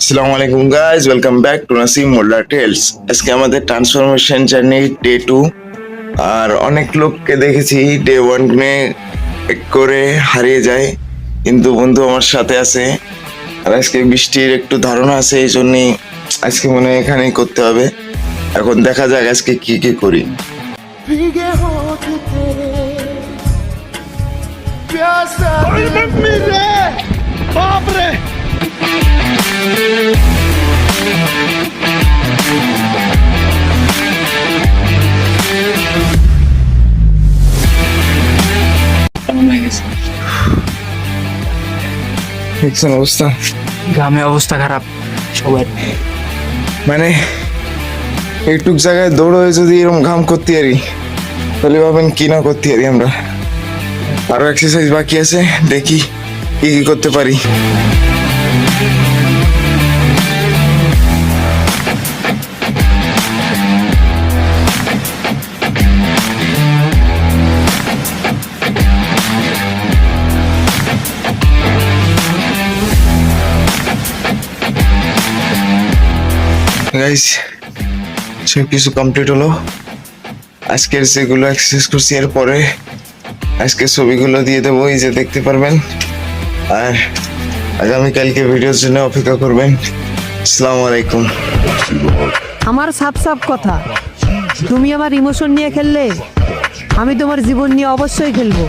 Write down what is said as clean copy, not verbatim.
আসসালামু আলাইকুম guys, welcome back to Nasim Molla tales. আজকে আমাদের ট্রান্সফরমেশন জার্নি ডে 2। আর অনেক লোককে দেখেছি ডে 1 করে হারিয়ে যায়, কিন্তু বন্ধু আমার সাথে আছে। আর আজকে বৃষ্টির একটু ধারণা আছে, এই জন্যই আজকে মনে হয় এখানেই করতে হবে। এখন দেখা যাক আজকে কি কি করি। भीगे होठ तेरे प्यासा मम्मी रे बाप रे দেখছেন অবস্থা, গ্রামে অবস্থা খারাপ সবার। মানে এইটুক জায়গায় দৌড় হয়ে যদি এরকম ঘাম করতে পারি, তাহলে ভাবেন কি না করতে পারি আমরা। আরো এক্সারসাইজ বাকি আছে, দেখি কি কি করতে পারি। গাইস, সব কিছু কমপ্লিট হলো। আজকের যেগুলো এক্সারসাইজ করছি এর পরে আজকে ছবিগুলো দিয়ে দেবো, এই যে দেখতে পারবেন। আর আগামীকালকে ভিডিওর জন্য অপেক্ষা করবেন। আসসালামু আলাইকুম। আমার সাপ সাপ কথা, তুমি আমার ইমোশন নিয়ে খেললে আমি তোমার জীবন নিয়ে অবশ্যই খেলবো।